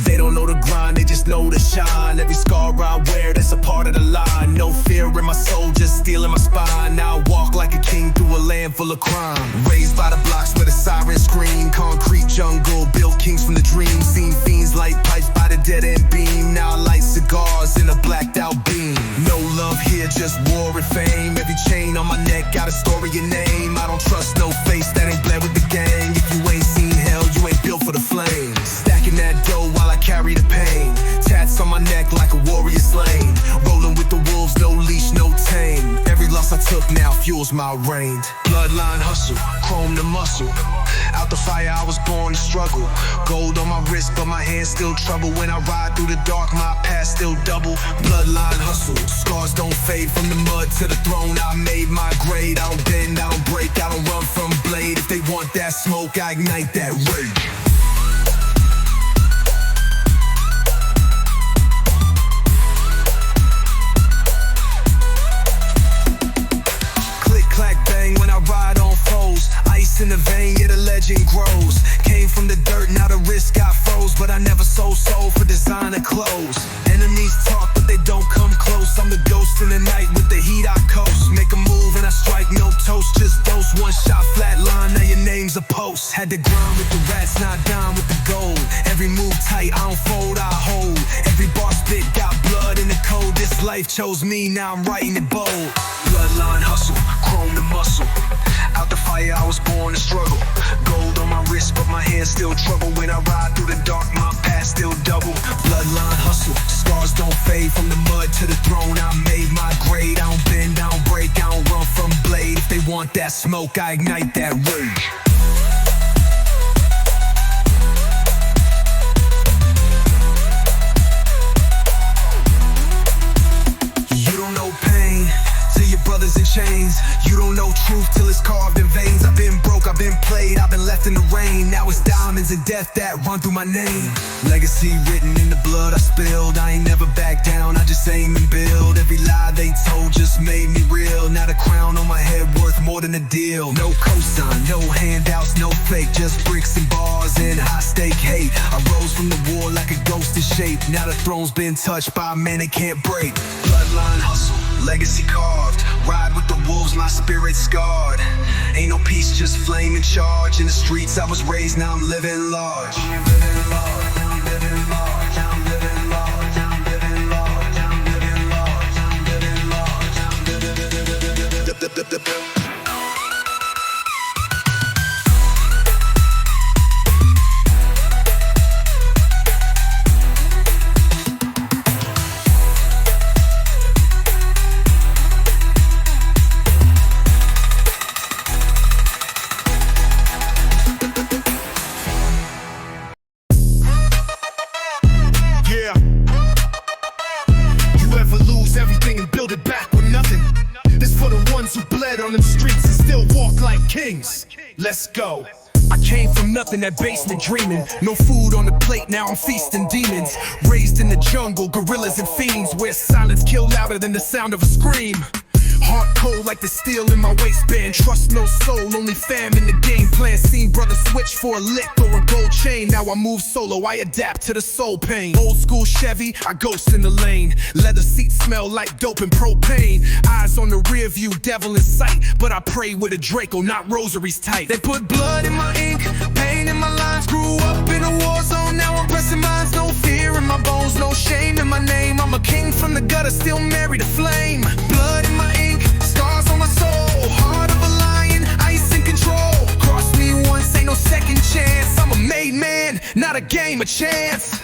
They don't know the grind, they just know the shine. Every scar I wear, that's a part of the line. No fear in my soul, just steel in my spine. Now I walk like a king through a land full of crime. Raised by the blocks where the sirens scream. Concrete jungle, built kings from the dream. Seen fiends light pipes by the dead end beam. Now I light cigars in a blacked out beam. No love here, just war and fame. Every chain on my neck got a story and name. I don't trust no face that ain't bled with the gang. If you ain't seen hell, you ain't built for the flames. Stacking that dough while I carry the pain. Tats on my neck like a warrior slain. Rolling with the wolves, no leash, no tame. Every loss I took now fuels my reign. Bloodline hustle, chrome the muscle. Out the fire I was born to struggle. Gold on my wrist but my hands still trouble. When I ride through the dark my past still double. Bloodline hustle, scars don't fade. From the mud to the throne I made my grade. I don't bend, I don't break, I don't run from blade. If they want that smoke I ignite that rage. When I ride on foes, ice in the vein, yeah the legend grows. Came from the dirt, now the wrist got froze. But I never sold soul for designer clothes. Enemies talk, but they don't come close. I'm the ghost in the night with the heat I coast. Make a move and I strike, no toast, just dose. One shot flat line, now your name's a post. Had the grind with the rats, not down with the gold. Every move tight, I don't fold, I hold. Every bar spit got blood in the code. This life chose me, now I'm writing it bold. Bloodline hustle, chrome the muscle. Out the fire, I was born to struggle. Gold on my wrist, but my hands still trouble. When I ride through the dark, my past still double. Bloodline hustle, scars don't fade. From the mud to the throne, I made my grade. I don't bend, I don't break, I don't run from blade. If they want that smoke, I ignite that rage. You don't know pain till your brother's in chains. You don't know truth till it's carved in veins. I've been broke, I've been played, I've been left in the rain. Now it's diamonds and death that run through my name. Legacy written in the blood I spilled. I ain't never back down, I just aim and build. Every lie they told just made me real. Now the crown on my head worth more than a deal. No cosign, no handouts, no fake, just bricks and bars and high stake hate. I rose from the war like a ghost in shape. Now the throne's been touched by a man it can't break. Bloodline hustle, legacy carved. Ride with the wolves, my spirit scarred. Ain't no peace, just flame and charge. In the streets I was raised, now I'm living large. I'm living large, I'm living large, I'm living large, I'm living large, I'm living large, I'm living large, I'm living large. On them streets and still walk like kings. Let's go. I came from nothing, that basement dreaming. No food on the plate, now I'm feasting demons. Raised in the jungle, gorillas and fiends, where silence kill louder than the sound of a scream. Heart cold like the steel in my waistband. Trust no soul, only fam in the game plan. Seen brothers switch for a lick or a gold chain. Now I move solo, I adapt to the soul pain. Old school Chevy, I ghost in the lane. Leather seats smell like dope and propane. Eyes on the rear view, devil in sight. But I pray with a Draco, not rosaries tight. They put blood in my ink, pain in my lines. Grew up in a war zone, now I'm pressing minds. No fear in my bones, no shame in my name. I'm a king from the gutter, still married to flame. Blood in my ink, scars on my soul, heart of a lion, ice in control. Cross me once, ain't no second chance. I'm a made man, not a game of chance.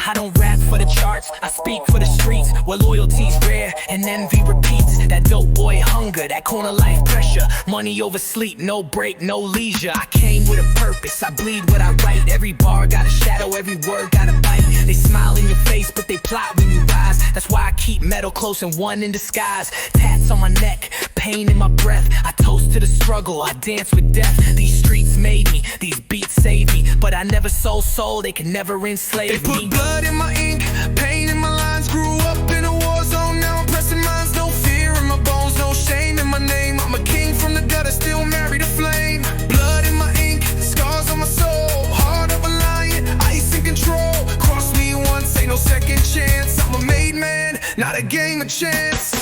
I don't rap for the charts, I speak for the streets, where loyalty's rare and envy repeats. That dope boy hunger, that corner life pressure. Money over sleep, no break, no leisure. I came with a purpose, I bleed what I write. Every bar got a shadow, every word got a bite. They smile in your face, but they plot when you rise. That's why I keep metal close and one in disguise. Tats on my neck, pain in my breath. I toast to the struggle, I dance with death. These streets made me, these beats save me. But I never sold soul, they can never enslave me. They put blood in my ink, pain in my lines. Grew up in a war zone, now I'm pressing minds. No fear in my bones, no shame in my name. I'm a king from the gutter, still married to flame. Blood in my ink, scars on my soul, heart of a lion, ice in control. Cross me once, ain't no second chance. I'm a made man, not a game of chance.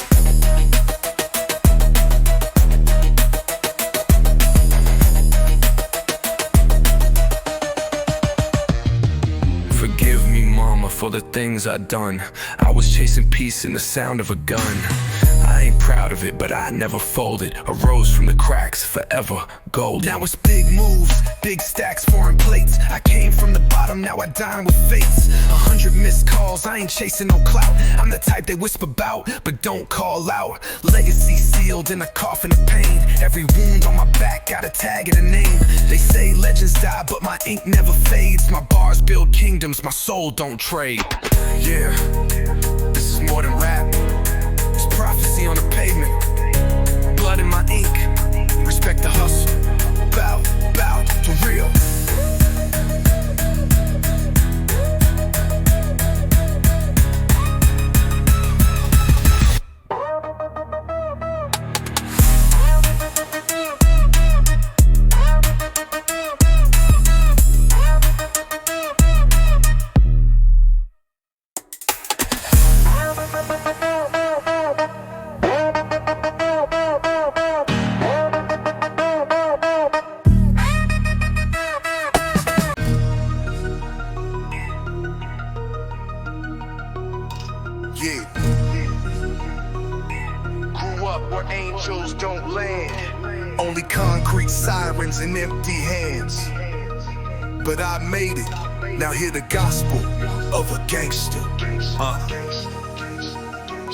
Forgive me, mama, for the things I done. I was chasing peace in the sound of a gun. I ain't proud of it, but I never folded. Arose from the cracks, forever gold. Now it's big moves, big stacks, foreign plates. I came from the bottom, now I dine with fates. 100 missed calls, I ain't chasing no clout. I'm the type they whisper about, but don't call out. Legacy sealed in a coffin of pain. Every wound on my back got a tag and a name. They say legends die, but my ink never fades. My bars build kingdoms, my soul don't trade. Yeah, this is more than rap. It's prophecy on the pavement. Blood in my ink. Respect the hustle. Bow to real. Yeah. Grew up where angels don't land. Only concrete sirens and empty hands. But I made it. Now hear the gospel of a gangster.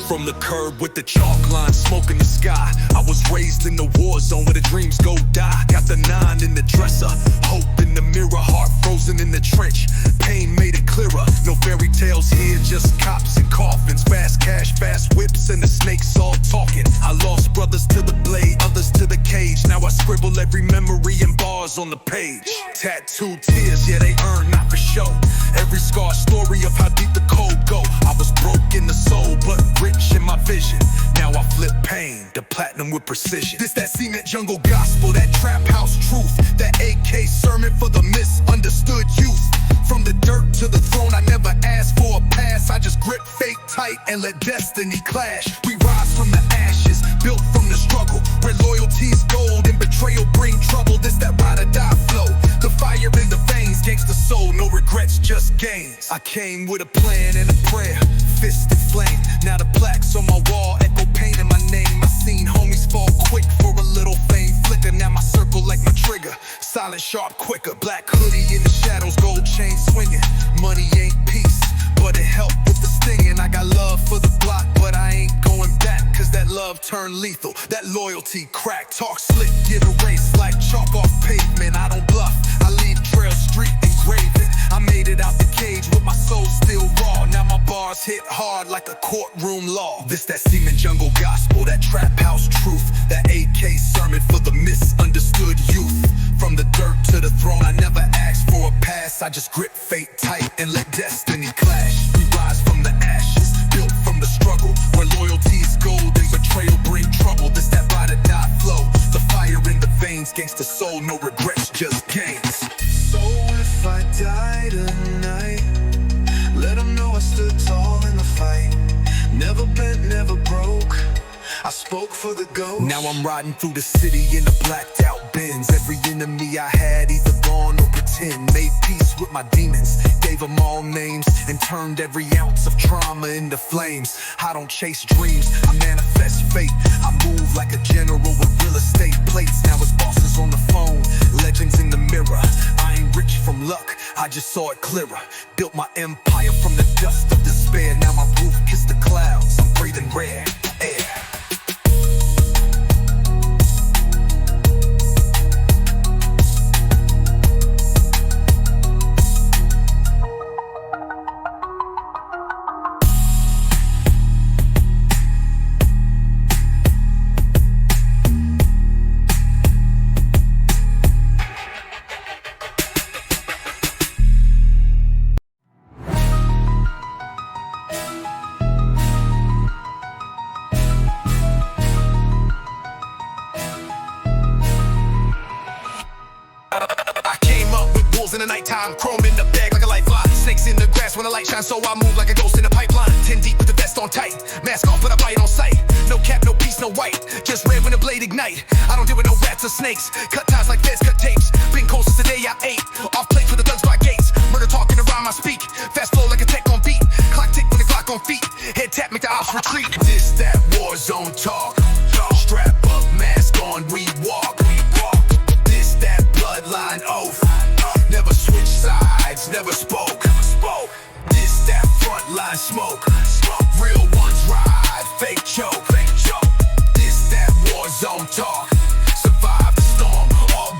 From the curb with the chalk line, smoke in the sky. I was raised in the war zone where the dreams go die. Got the 9 in the dresser, hope in the mirror, heart frozen in the trench. Pain made it clearer. No fairy tales here, just cops and coffins. Fast cash, fast whips, and the snakes all talking. I lost brothers to the blade, others to the cage. Now I scribble every memory in bars on the page. Tattooed tears, yeah, they earn, not for show. Every scar, story of how deep the cold go. I was broke in the soul, but rich in my vision. Now I flip pain to platinum with precision. This that cement jungle gospel, that trap house truth, that AK sermon for the misunderstood youth. From the dirt to the throne, I never asked for a pass. I just grip fate tight and let destiny clash. We rise from the ashes, built from the struggle, where loyalty's gold and betrayal bring trouble. This that ride or die flow, the fire in the veins, gangster soul, no regrets, just gains. I came with a plan and a prayer, fist and flame. Now the plaques on my wall echo pain in my name. I seen homies fall quick for a little fame flicker. Now my circle like my trigger, silent, sharp, quicker. Black hoodie in the shadows, gold chain swinging. Money ain't peace, but it helped with the stinging. I got love for the block, but I ain't going back, cause that love turned lethal, that loyalty cracked. Talk slick, get erased like chalk off pavement. I don't bluff, I leave trail street engraving. I made it out the cage with my soul still raw. Now my bars hit hard like a courtroom law. This that cement jungle gospel, that trap house truth, that AK sermon for the misunderstood youth. From the dirt to the throne, I never asked for a pass. I just grip fate tight and let destiny clash. We rise from the ashes, built from the struggle, where loyalty's gold and betrayal bring trouble. This that ride or die flow, the fire in the veins, gangster soul, no regrets, just gains. So if I die tonight, let them know I stood tall in the fight. Never bent, never broke, I spoke for the ghost. Now I'm riding through the city in a blacked out Benz. Every enemy I had either gone or pretend. Made peace with my demons, gave them all names, and turned every ounce of trauma into flames. I don't chase dreams, I manifest fate. I move like a general with real estate plates. Now it's bosses on the phone, legends in the mirror. I ain't rich from luck, I just saw it clearer. Built my empire from the dust of despair. Now my roof kissed the clouds, I'm breathing rare air. In the nighttime, chrome in the bag like a lifeline. Snakes in the grass when the light shines, so I move like a ghost in a pipeline. 10 deep with the vest on tight, mask off but I bite on sight. No cap, no peace, no white, just red when the blade ignite. I don't deal with no rats or snakes, cut ties like feds cut tapes. Been cold since the day I ate, off plate for the thugs by gates. Murder talking around my speak, fast flow like a tech on beat. Clock tick with the clock on feet, head tap make the ops retreat. This that war zone talk, strap up, mask on, we walk. This that bloodline oath, never switch sides, never spoke. This that frontline smoke, real ones ride, fake choke. This that war zone talk, survive the storm, all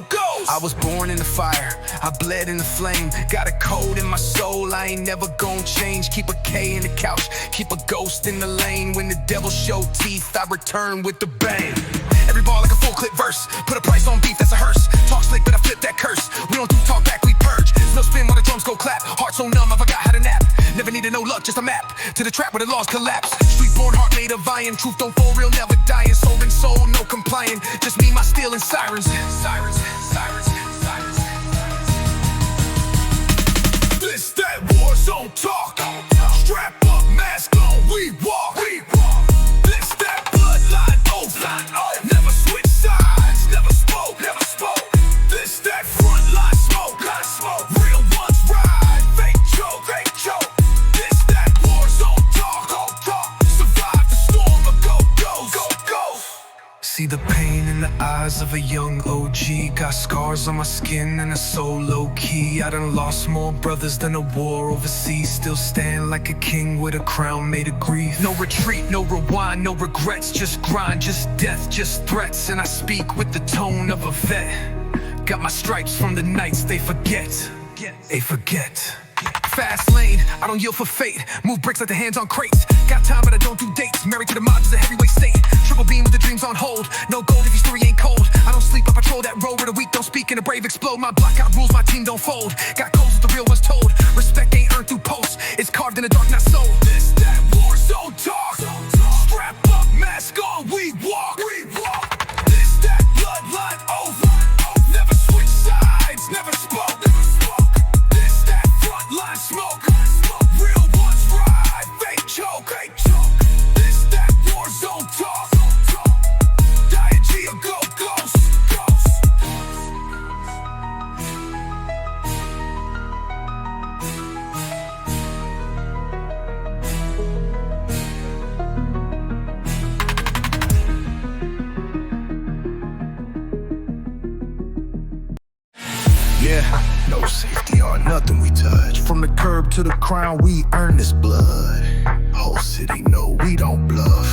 go. I was born in the fire, I bled in the flame. Got a code in my soul, I ain't never gon' change. Keep a K in the couch, keep a ghost in the lane. When the devil show teeth, I return with the bang. Every ball like a full clip verse, put a price on beef, that's a hearse. Talk slick, but I flip that curse. We don't do talk back, we purge. No spin while the drums go clap. Heart so numb, I forgot how to nap. Never needed no luck, just a map to the trap where the laws collapse. Street born, heart made of iron. Truth don't fall real, never dying. Soul and soul, no complying. Just me, my steel and sirens. This that war zone talk, strap up, mask see the pain in the eyes of a young OG. Got scars on my skin and it's so low-key. I done lost more brothers than a war overseas. Still stand like a king with a crown made of grief. No retreat, no rewind, no regrets. Just grind, just death, just threats. And I speak with the tone of a vet. Got my stripes from the nights they forget. They forget. Fast lane, I don't yield for fate. Move bricks like the hands on crates. Got time but I don't do dates. Married to the mob is a heavyweight state. Triple beam with the dreams on hold. No gold if your story ain't cold. I don't sleep, I patrol that road where the weak don't speak and the brave explode. My block got rules, my team don't fold. Got codes with the real ones told. Respect ain't earned through posts. It's carved in the dark, not sold. This, that, war, so dark. Strap up, mask on, we walk. This, that, bloodline over. Never switch sides, never spoke. Line smoke, real ones ride, fake choke. This, that, war zone talk. Diageo, go, ghost. Yeah, no safety or nothing we touch. From the curb to the crown, we earn this blood. Whole city know we don't bluff.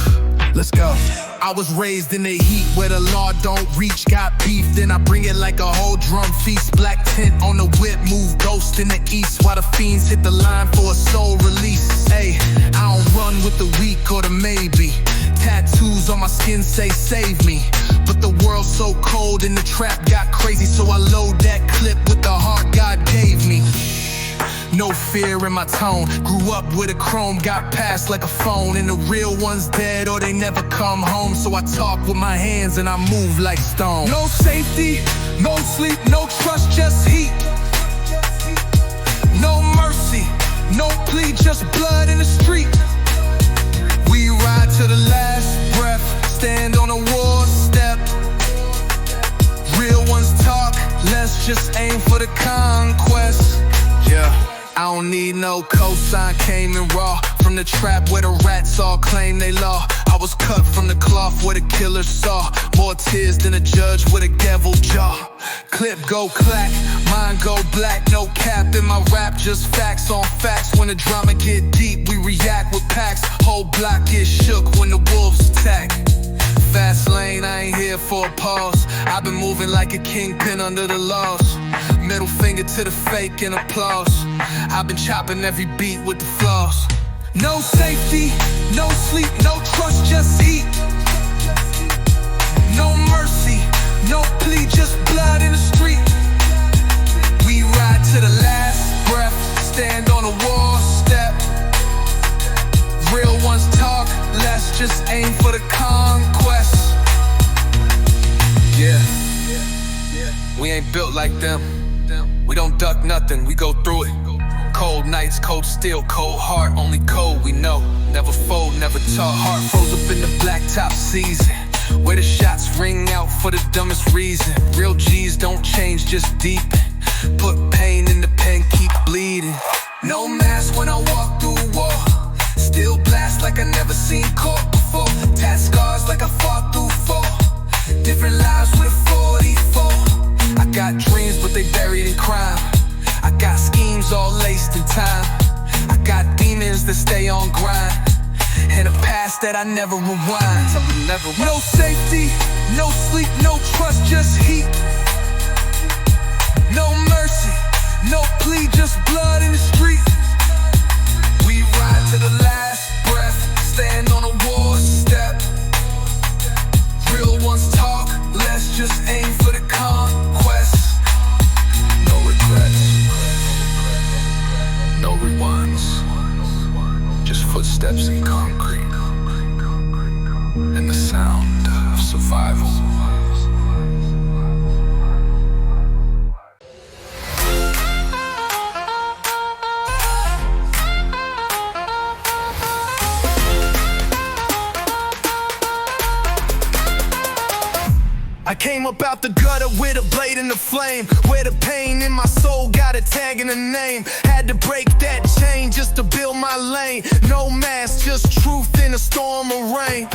Let's go. I was raised in the heat where the law don't reach. Got beef, then I bring it like a whole drum feast. Black tent on the whip, move ghost in the east. While the fiends hit the line for a soul release. Hey, I don't run with the weak or the maybe. Tattoos on my skin say save me. But the world's so cold and the trap got crazy. So I load that clip with the heart God gave me. No fear in my tone. Grew up with a chrome, got passed like a phone. And the real ones dead or they never come home. So I talk with my hands and I move like stone. No safety, no sleep, no trust, just heat. No mercy, no plea, just blood in the street. We ride to the last breath, stand on a war step. Real ones talk, let's just aim for the conquest. Yeah, I don't need no cosign, came in raw. From the trap where the rats all claim they law. I was cut from the cloth where the killer saw. More tears than a judge with a devil jaw. Clip go clack, mine go black. No cap in my rap, just facts on facts. When the drama get deep, we react with packs. Whole block get shook when the wolves attack. Fast lane, I ain't here for a pause. I've been moving like a kingpin under the laws. Middle finger to the fake and applause. I've been chopping every beat with the flaws. No safety, no sleep, no trust, just heat. No mercy, no plea, just blood in the street. We ride to the last breath, stand on a war step. Real ones talk, let's just aim for the conquest. Yeah, we ain't built like them. We don't duck nothing, we go through it. Cold nights, cold steel, cold heart, only cold we know. Never fold, never talk. Heart froze up in the blacktop season, where the shots ring out for the dumbest reason. Real G's don't change, just deepen. Put pain in the pen, keep bleeding. No mask when I walk through a wall. Still blast like I never seen court before. Tat scars like I fought through 4. Different lives with a 44. I got dreams but they buried in crime. I got schemes all laced in time. I got demons that stay on grind, and a past that I never rewind. No safety, no sleep, no trust, just heat. No mercy, no plea, just blood in the street. We ride to the last breath, stand on a war step. Real ones talk, let's just aim for the conquest. No regrets, no rewinds, just footsteps in concrete, and the sound of survival. I came up out the gutter with a blade in the flame, where the pain in my soul got a tag in the name. Had to break that chain just to build my lane. No mask, just truth in a storm of rain.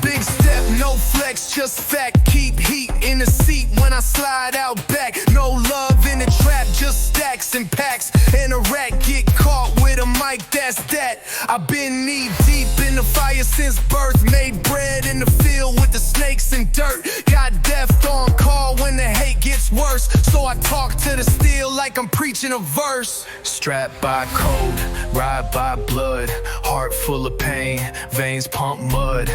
Big step, no flex, just fact. Keep heat in the seat when I slide out back. No love in the trap, just stacks and packs. And a rat get caught with a mic, that's that. I've been knee deep in the fire since birth. Made bread in the field with the snakes and dirt. Got death on call when the hate gets worse. So I talk to the steel like I'm preaching a verse. Strapped by cold, ride by blood. Heart full of pain, veins pump mud.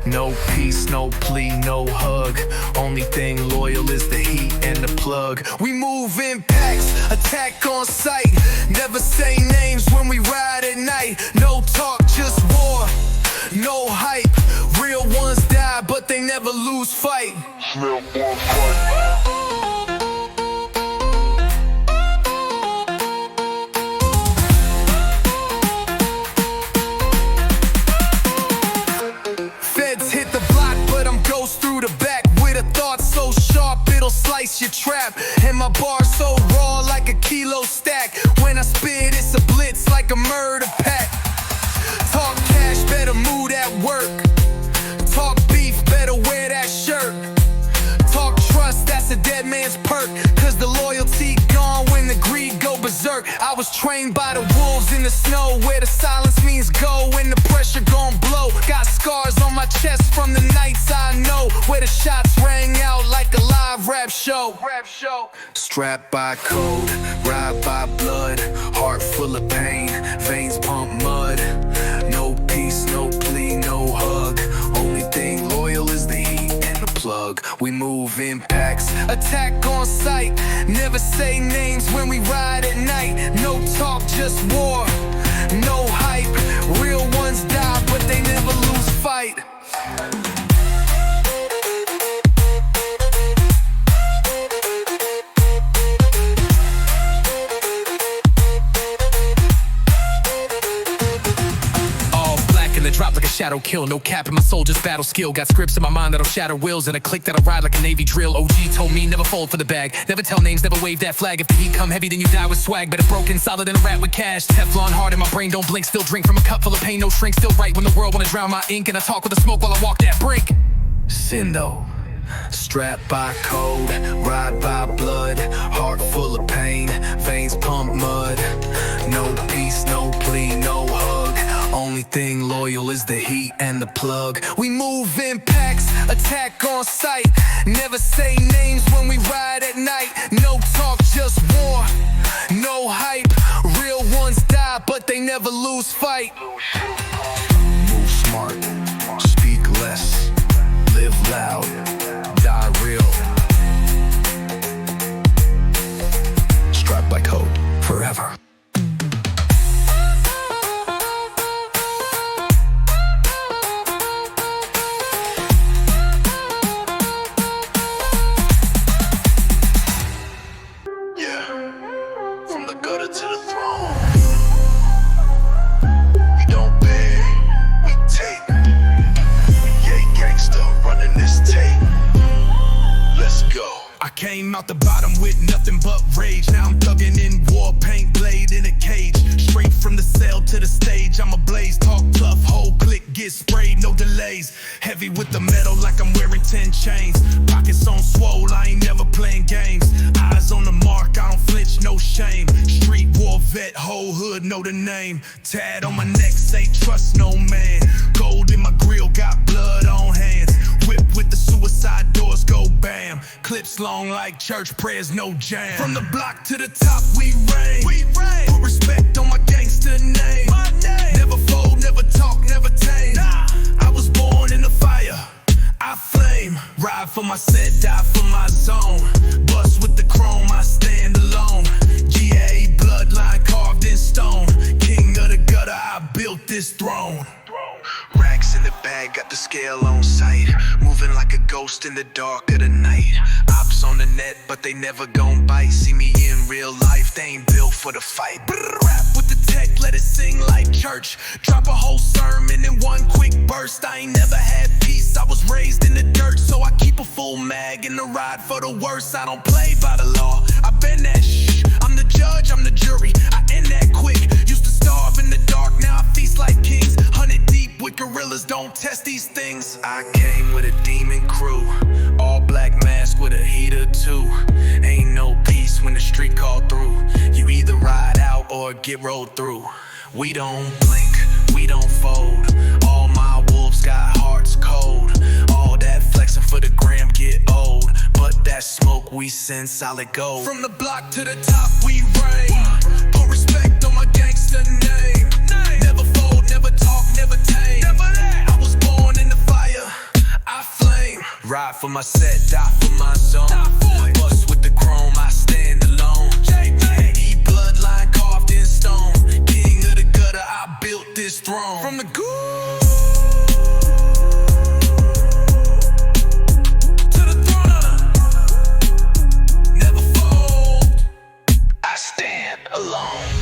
No peace, no plea, no hug. Only thing loyal is the heat and the plug. We move in packs, attack on sight. Never say names when we ride at night. No talk, just war, no hype. Real ones die, but they never lose fight. Smell one fight. Slice your trap, and my bar so raw like a kilo stack. When I spit, it's a blitz like a murder pack. Talk cash, better move that work. Talk beef, better wear that shirt. Talk trust, that's a dead man's perk. Cause the loyalty gone when the greed go berserk. I was trained by the wolves in the snow, where the silence means go when the pressure gon' blow. Got scars on my chest from the nights I know, where the shots rang out like a live rap show. Strapped by code, ride by blood. Heart full of pain, veins pump mud. No peace, no plea, no hug. Only thing loyal is the heat and the plug. We move in packs, attack on sight. Never say names when we ride at night. No talk, just war, no hype. Real ones die, but they never lose fight. Drop like a shadow kill, no cap in my soul, just battle skill. Got scripts in my mind that'll shatter wills, and a click that'll ride like a Navy drill. OG told me never fold for the bag, never tell names, never wave that flag. If the heat come heavy, then you die with swag. Better broken, solid than a rat with cash. Teflon hard in my brain, don't blink. Still drink from a cup full of pain, no shrink. Still right when the world wanna drown my ink, and I talk with the smoke while I walk that brink. Sin though, strapped by code, ride by blood. Heart full of pain, veins pump mud. No peace, no plea, no hug. Only thing loyal is the heat and the plug. We move in packs, attack on sight. Never say names when we ride at night. No talk, just war, no hype. Real ones die, but they never lose fight. Move smart, speak less, live loud, die real. Strapped by code, forever. Came out the bottom with nothing but rage. Now I'm thugging in war paint, blade in a cage. Straight from the cell to the stage, I'm a blaze. Talk tough, whole click get sprayed, no delays. Heavy with the metal like I'm wearing 10 chains. Pockets on swole, I ain't never playing games. Eyes on the mark, I don't flinch, no shame. Street war vet, whole hood know the name. Tad on my neck, say trust no man. Gold in my grill, got blood on hands. Whip with the suicide doors, go bam. Clips long like church prayers, no jam. From the block to the top, we reign. Put respect on my gangster name. Never fold, never talk, never tame. I was born in the fire, I flame. Ride for my set, die for my zone. Bust with the chrome, I stand alone. GA, bloodline carved in stone. King of the gutter, I built this throne. Racks in the bag, got the scale on sight. Moving like a ghost in the dark of the night. Ops on the net, but they never gon' bite. See me in real life, they ain't built for the fight. Rap with the tech, let it sing like church. Drop a whole sermon in one quick burst. I ain't never had peace, I was raised in the dirt. So I keep a full mag in the ride for the worst. I don't play by the law, I been that shh. I'm the judge, I'm the jury, I end that quick. Used to starve in the dark, now I feast like kings. 100 deep with gorillas don't test these things. I came with a demon crew, all black mask with a heater too. Ain't no peace when the street call through. You either ride out or get rolled through. We don't blink, we don't fold. All my wolves got hearts cold. All that flexing for the gram get old, but that smoke we send solid gold. From the block to the top we reign. Put respect on my gangster name. Never fold, never talk, never tame. I was born in the fire, I flame. Ride for my set, die for my zone. Bust with the chrome, I stand alone. He bloodline carved in stone. King of the gutter, I built this throne. From the goose to the throne, never fold, I stand alone.